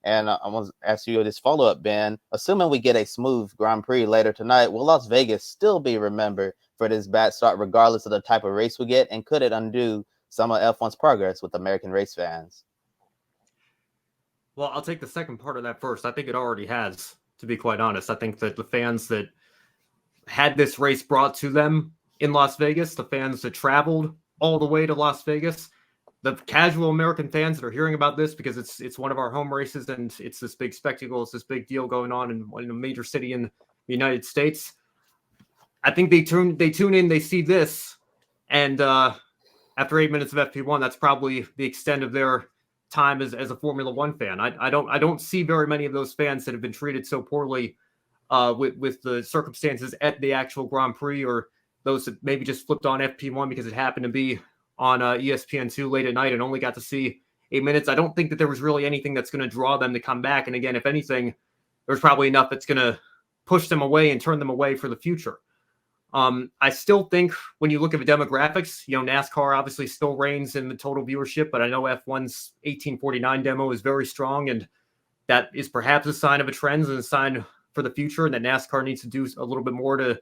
And I want to ask you this follow-up, Ben. Assuming we get a smooth Grand Prix later tonight, will Las Vegas still be remembered for this bad start regardless of the type of race we get? And could it undo some of F1's progress with American race fans? Well, I'll take the second part of that first. I think it already has, to be quite honest. I think that the fans that had this race brought to them in Las Vegas, the fans that traveled all the way to Las Vegas, the casual American fans that are hearing about this because it's one of our home races and it's this big spectacle, it's this big deal going on in a major city in the United States. I think they tune in, they see this, and after 8 minutes of FP1, that's probably the extent of their time as a Formula One fan. I don't see very many of those fans that have been treated so poorly with the circumstances at the actual Grand Prix, or those that maybe just flipped on FP1 because it happened to be on ESPN2 late at night and only got to see 8 minutes. I don't think that there was really anything that's going to draw them to come back. And again, if anything, there's probably enough that's going to push them away and turn them away for the future. I still think when you look at the demographics, NASCAR obviously still reigns in the total viewership, but I know F1's 1849 demo is very strong, and that is perhaps a sign of a trend and a sign for the future, and that NASCAR needs to do a little bit more to,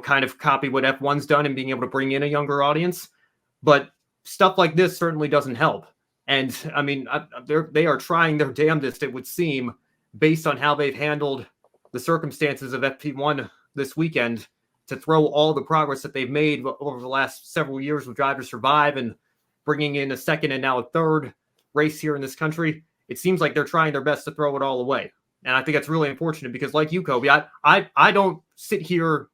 kind of copy what F1's done and being able to bring in a younger audience. But stuff like this certainly doesn't help. And I mean, they are trying their damnedest, it would seem, based on how they've handled the circumstances of FP1 this weekend, to throw all the progress that they've made over the last several years with Drive to Survive and bringing in a second and now a third race here in this country. It seems like they're trying their best to throw it all away. And I think that's really unfortunate because, like you, Kobe, I don't sit here,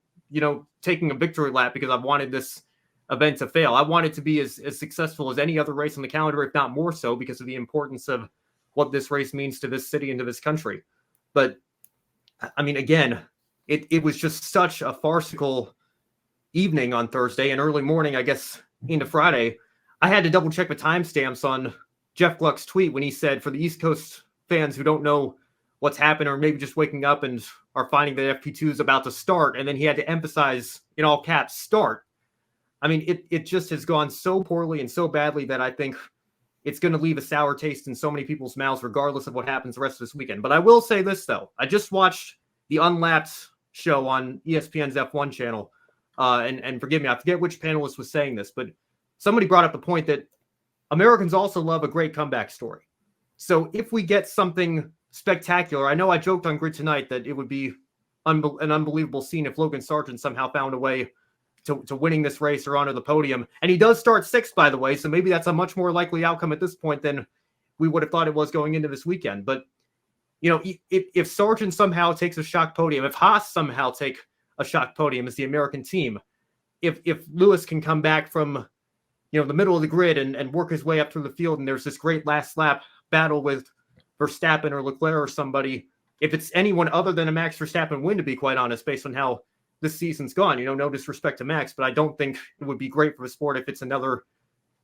taking a victory lap because I wanted this event to fail. I want it to be as successful as any other race on the calendar, if not more so, because of the importance of what this race means to this city and to this country. But I mean, again, it was just such a farcical evening on Thursday and early morning, I guess, into Friday. I had to double check the timestamps on Jeff Gluck's tweet when he said, for the East Coast fans who don't know what's happened or maybe just waking up and are finding that FP2 is about to start, and then he had to emphasize in all caps, start. I mean, it just has gone so poorly and so badly that I think it's going to leave a sour taste in so many people's mouths, regardless of what happens the rest of this weekend. But I will say this, though. I just watched the Unlapped show on ESPN's F1 channel. And forgive me, I forget which panelist was saying this, but somebody brought up the point that Americans also love a great comeback story. So if we get something spectacular, I know I joked on Grid Tonight that it would be an unbelievable scene if Logan Sargent somehow found a way to winning this race or onto the podium. And he does start sixth, by the way, so maybe that's a much more likely outcome at this point than we would have thought it was going into this weekend. But, if Sargent somehow takes a shock podium, if Haas somehow take a shock podium as the American team, if Lewis can come back from, the middle of the grid and work his way up through the field, and there's this great last lap battle with Verstappen or Leclerc or somebody, if it's anyone other than a Max Verstappen win, to be quite honest, based on how this season's gone, no disrespect to Max, but I don't think it would be great for the sport if it's another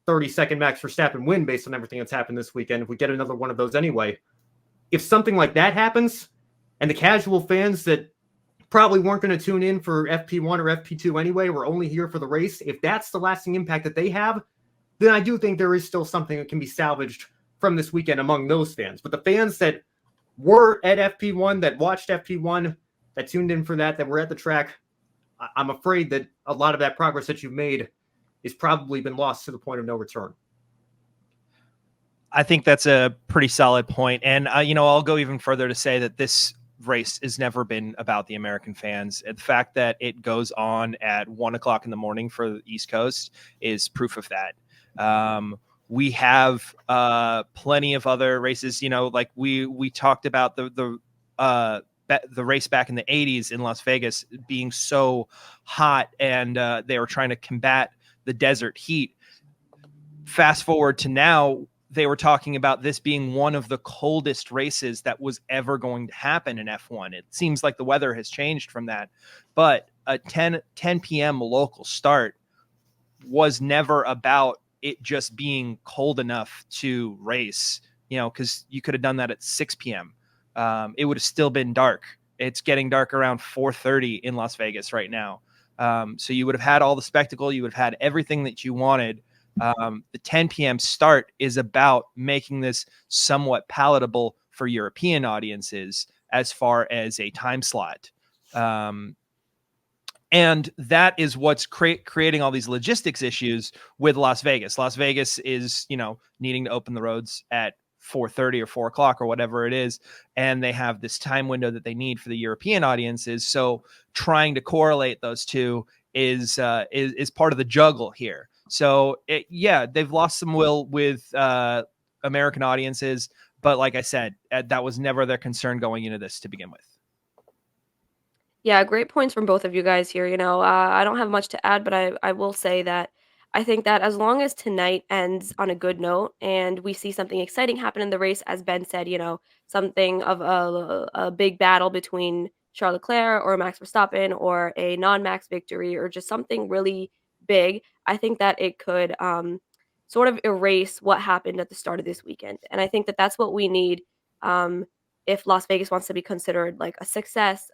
30-second Max Verstappen win based on everything that's happened this weekend. If we get another one of those anyway, if something like that happens and the casual fans that probably weren't going to tune in for FP1 or FP2 anyway, were only here for the race, if that's the lasting impact that they have, then I do think there is still something that can be salvaged from this weekend among those fans. But the fans that were at FP1, that watched FP1, that tuned in for that were at the track, I'm afraid that a lot of that progress that you've made has probably been lost to the point of no return. I think that's a pretty solid point. And, I'll go even further to say that this race has never been about the American fans. And the fact that it goes on at 1:00 in the morning for the East Coast is proof of that. We have plenty of other races, like we talked about the race back in the 80s in Las Vegas being so hot, and they were trying to combat the desert heat. Fast forward to now, they were talking about this being one of the coldest races that was ever going to happen in F1. It seems like the weather has changed from that, but a 10 p.m. local start was never about it just being cold enough to race, because you could have done that at 6 p.m. It would have still been dark. It's getting dark around 4:30 in Las Vegas right now. So you would have had all the spectacle. You would have had everything that you wanted. The 10 p.m. start is about making this somewhat palatable for European audiences as far as a time slot. And that is what's creating all these logistics issues with Las Vegas. Las Vegas is, needing to open the roads at 4:30 or 4 o'clock or whatever it is. And they have this time window that they need for the European audiences. So trying to correlate those two is part of the juggle here. So they've lost some will with American audiences. But like I said, that was never their concern going into this to begin with. Yeah, great points from both of you guys here. I don't have much to add, but I will say that I think that as long as tonight ends on a good note and we see something exciting happen in the race, as Ben said, something of a big battle between Charles Leclerc or Max Verstappen or a non-Max victory or just something really big, I think that it could sort of erase what happened at the start of this weekend. And I think that that's what we need if Las Vegas wants to be considered like a success.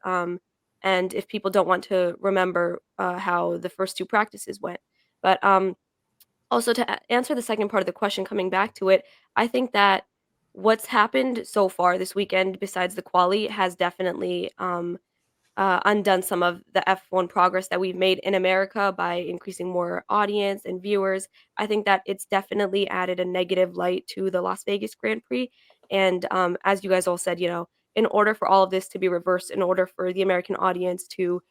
And if people don't want to remember how the first two practices went. But also to answer the second part of the question, coming back to it, I think that what's happened so far this weekend, besides the quali, has definitely undone some of the F1 progress that we've made in America by increasing more audience and viewers. I think that it's definitely added a negative light to the Las Vegas Grand Prix. And as you guys all said, in order for all of this to be reversed, in order for the American audience to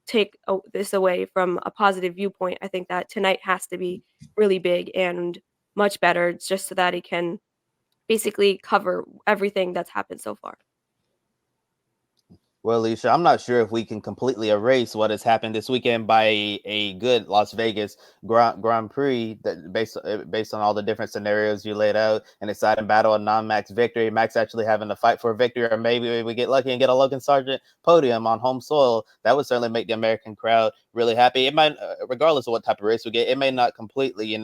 take this away from a positive viewpoint, I think that tonight has to be really big and much better just so that it can basically cover everything that's happened so far. Well, Alicia, I'm not sure if we can completely erase what has happened this weekend by a good Las Vegas Grand Prix that based on all the different scenarios you laid out, an exciting battle, a non-Max victory, Max actually having to fight for a victory, or maybe we get lucky and get a Logan Sargent podium on home soil. That would certainly make the American crowd really happy. It might, regardless of what type of race we get, it may not completely,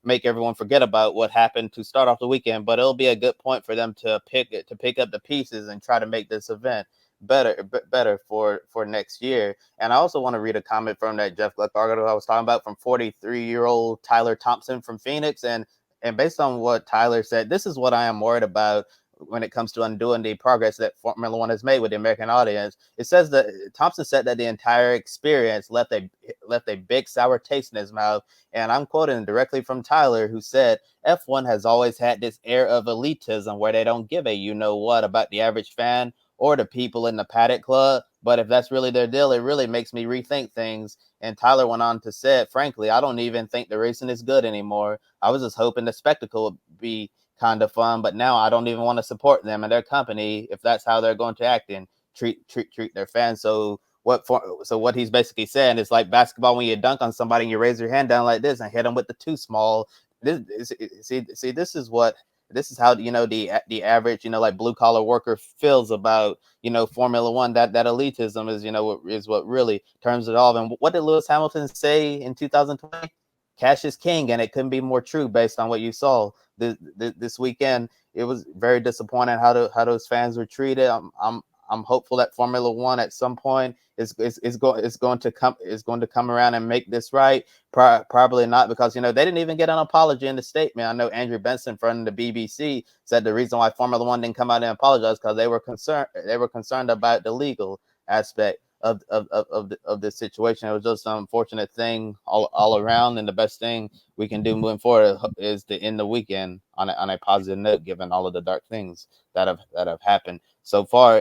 make everyone forget about what happened to start off the weekend, but it'll be a good point for them to pick up the pieces and try to make this event better for next year. And I also want to read a comment from that Jeff Gluck article I was talking about from 43-year-old Tyler Thompson from Phoenix. And based on what Tyler said, this is what I am worried about when it comes to undoing the progress that Formula One has made with the American audience. It says that Thompson said that the entire experience left a big sour taste in his mouth. And I'm quoting directly from Tyler, who said, F1 has always had this air of elitism where they don't give a what about the average fan or the people in the paddock club. But if that's really their deal, it really makes me rethink things. And Tyler went on to say, frankly, I don't even think the racing is good anymore. I was just hoping the spectacle would be kind of fun, but now I don't even want to support them and their company if that's how they're going to act and treat their fans. So what he's basically saying is like basketball, when you dunk on somebody and you raise your hand down like this and hit them with the too small. This is how the average like blue collar worker feels about Formula One. That elitism is what really turns it off. And what did Lewis Hamilton say in 2020? Cash is king, and it couldn't be more true based on what you saw this weekend. It was very disappointing how those fans were treated. I'm hopeful that Formula One at some point is going to come around and make this right. Probably not, because they didn't even get an apology in the statement. I know Andrew Benson from the BBC said the reason why Formula One didn't come out and apologize because they were concerned about the legal aspect of the situation. It was just an unfortunate thing all around, and the best thing we can do moving forward is to end the weekend on a positive note, given all of the dark things that have happened so far.